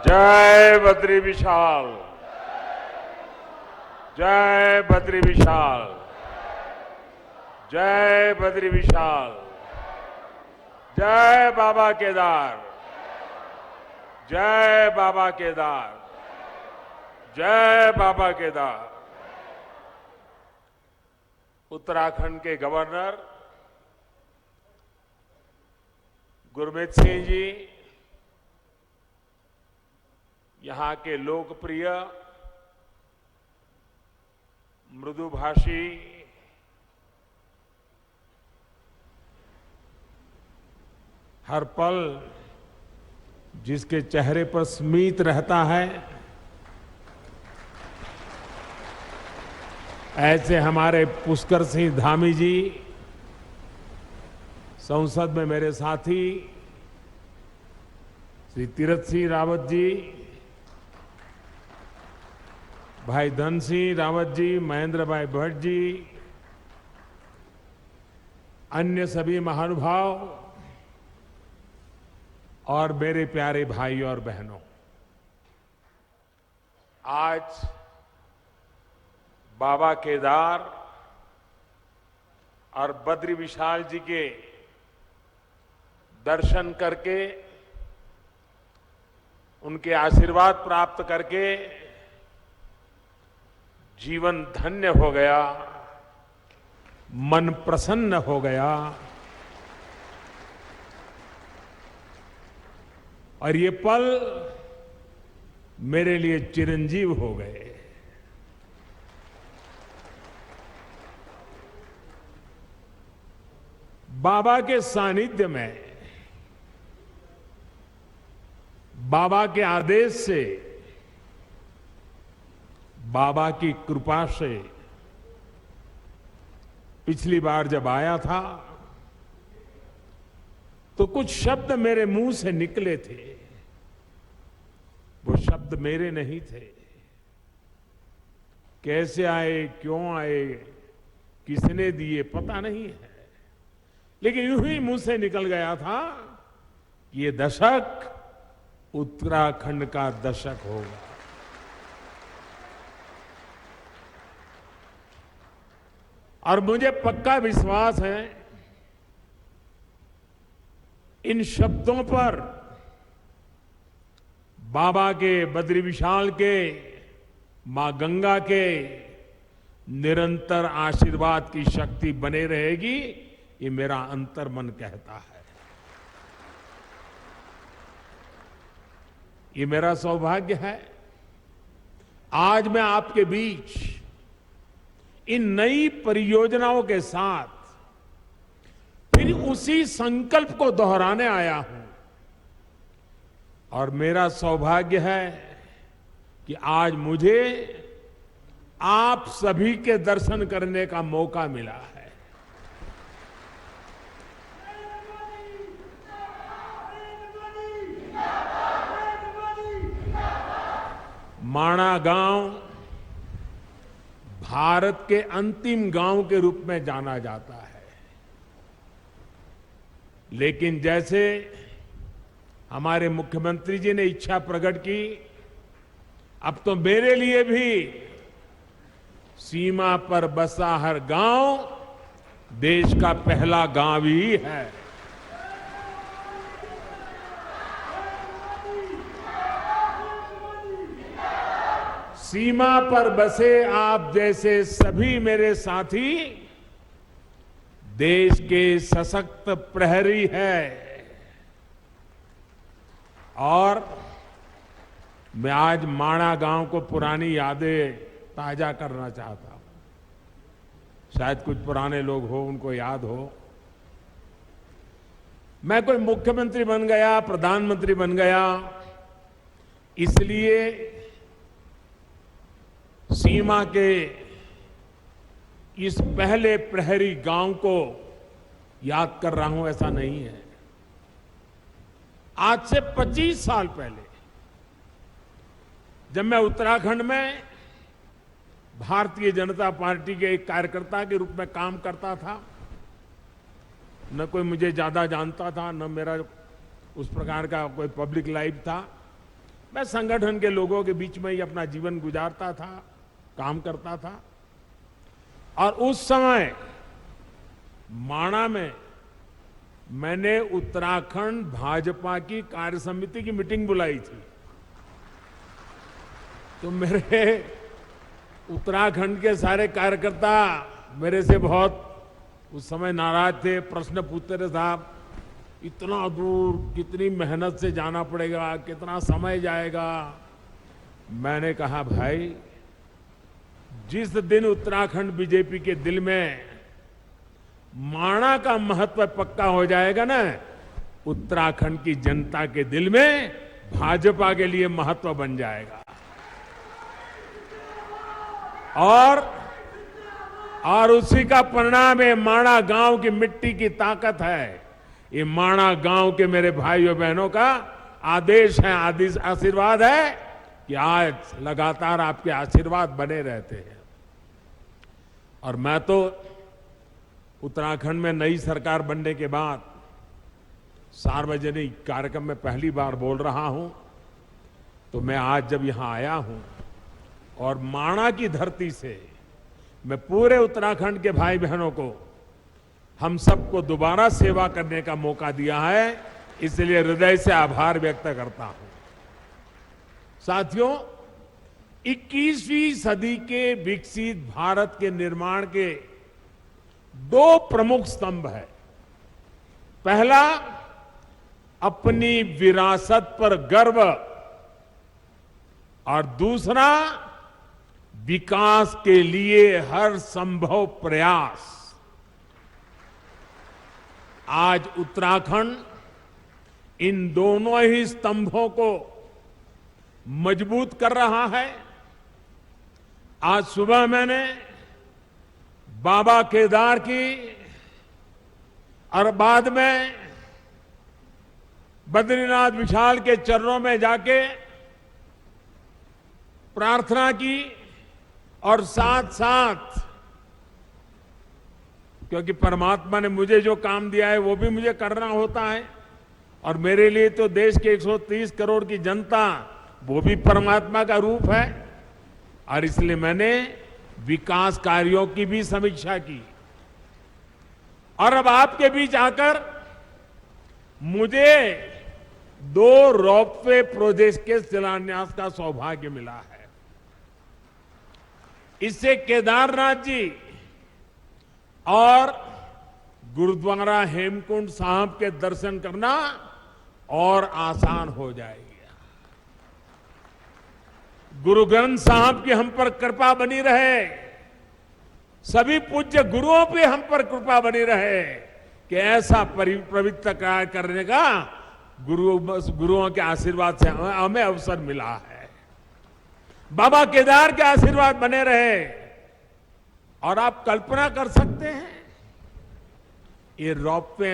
जय बद्री विशाल, जय बद्री विशाल, जय बद्री विशाल, जय बाबा केदार, जय बाबा केदार, जय बाबा केदार। उत्तराखंड के गवर्नर गुरमीत सिंह जी, यहां के लोकप्रिय मृदुभाषी हर पल जिसके चेहरे पर स्मित रहता है, ऐसे हमारे पुष्कर सिंह धामी जी, संसद में मेरे साथी श्री तीरथ सिंह रावत जी, भाई धन सिंह रावत जी, महेंद्र भाई भट्ट जी, अन्य सभी महानुभाव और मेरे प्यारे भाई और बहनों, आज बाबा केदार और बद्री विशाल जी के दर्शन करके, उनके आशीर्वाद प्राप्त करके जीवन धन्य हो गया, मन प्रसन्न हो गया। और ये पल मेरे लिए चिरंजीव हो गए। बाबा के सानिध्य में, बाबा के आदेश से, बाबा की कृपा से पिछली बार जब आया था तो कुछ शब्द मेरे मुंह से निकले थे। वो शब्द मेरे नहीं थे। कैसे आए, क्यों आए, किसने दिए, पता नहीं है, लेकिन यूं ही मुंह से निकल गया था कि ये दशक उत्तराखंड का दशक होगा। और मुझे पक्का विश्वास है इन शब्दों पर बाबा के, बद्री विशाल के, मां गंगा के निरंतर आशीर्वाद की शक्ति बने रहेगी, ये मेरा अंतर्मन कहता है। ये मेरा सौभाग्य है आज मैं आपके बीच इन नई परियोजनाओं के साथ फिर उसी संकल्प को दोहराने आया हूं। और मेरा सौभाग्य है कि आज मुझे आप सभी के दर्शन करने का मौका मिला है। माणा गांव भारत के अंतिम गांव के रूप में जाना जाता है, लेकिन जैसे हमारे मुख्यमंत्री जी ने इच्छा प्रकट की, अब तो मेरे लिए भी सीमा पर बसा हर गांव देश का पहला गांव ही है। सीमा पर बसे आप जैसे सभी मेरे साथी देश के सशक्त प्रहरी है। और मैं आज माणा गांव को पुरानी यादें ताजा करना चाहता हूं। शायद कुछ पुराने लोग हो, उनको याद हो, मैं कोई मुख्यमंत्री बन गया, प्रधानमंत्री बन गया, इसलिए सीमा के इस पहले प्रहरी गांव को याद कर रहा हूं, ऐसा नहीं है। आज से 25 साल पहले जब मैं उत्तराखंड में भारतीय जनता पार्टी के एक कार्यकर्ता के रूप में काम करता था, न कोई मुझे ज्यादा जानता था, न मेरा उस प्रकार का कोई पब्लिक लाइफ था, मैं संगठन के लोगों के बीच में ही अपना जीवन गुजारता था, काम करता था। और उस समय माणा में मैंने उत्तराखंड भाजपा की कार्य समिति की मीटिंग बुलाई थी। तो मेरे उत्तराखंड के सारे कार्यकर्ता मेरे से बहुत उस समय नाराज थे, प्रश्न पूछते थे, साहब इतना दूर कितनी मेहनत से जाना पड़ेगा, कितना समय जाएगा। मैंने कहा भाई, जिस दिन उत्तराखंड बीजेपी के दिल में माणा का महत्व पक्का हो जाएगा ना, उत्तराखंड की जनता के दिल में भाजपा के लिए महत्व बन जाएगा। और उसी का परिणाम है माणा गांव की मिट्टी की ताकत है। ये माणा गांव के मेरे भाइयों बहनों का आदेश है, आशीर्वाद है कि आज लगातार आपके आशीर्वाद बने रहते हैं। और मैं तो उत्तराखंड में नई सरकार बनने के बाद सार्वजनिक कार्यक्रम में पहली बार बोल रहा हूं। तो मैं आज जब यहां आया हूं और माणा की धरती से मैं पूरे उत्तराखंड के भाई बहनों को, हम सबको दोबारा सेवा करने का मौका दिया है, इसलिए हृदय से आभार व्यक्त करता हूं। साथियों, 21वीं सदी के विकसित भारत के निर्माण के दो प्रमुख स्तंभ है। पहला, अपनी विरासत पर गर्व, और दूसरा, विकास के लिए हर संभव प्रयास। आज उत्तराखंड इन दोनों ही स्तंभों को मजबूत कर रहा है। आज सुबह मैंने बाबा केदार की और बाद में बद्रीनाथ विशाल के चरणों में जाके प्रार्थना की, और साथ साथ, क्योंकि परमात्मा ने मुझे जो काम दिया है वो भी मुझे करना होता है, और मेरे लिए तो देश के 130 करोड़ की जनता वो भी परमात्मा का रूप है। और इसलिए मैंने विकास कार्यों की भी समीक्षा की। और अब आपके बीच आकर मुझे 2 रोपवे प्रोजेक्ट के शिलान्यास का सौभाग्य मिला है। इससे केदारनाथ जी और गुरुद्वारा हेमकुंड साहब के दर्शन करना और आसान हो जाएगा। गुरु ग्रंथ साहब की हम पर कृपा बनी रहे, सभी पूज्य गुरुओं पे हम पर कृपा बनी रहे कि ऐसा पवित्र कार्य करने का गुरुओं के आशीर्वाद से हमें अवसर मिला है। बाबा केदार के आशीर्वाद बने रहे। और आप कल्पना कर सकते हैं, ये रोपवे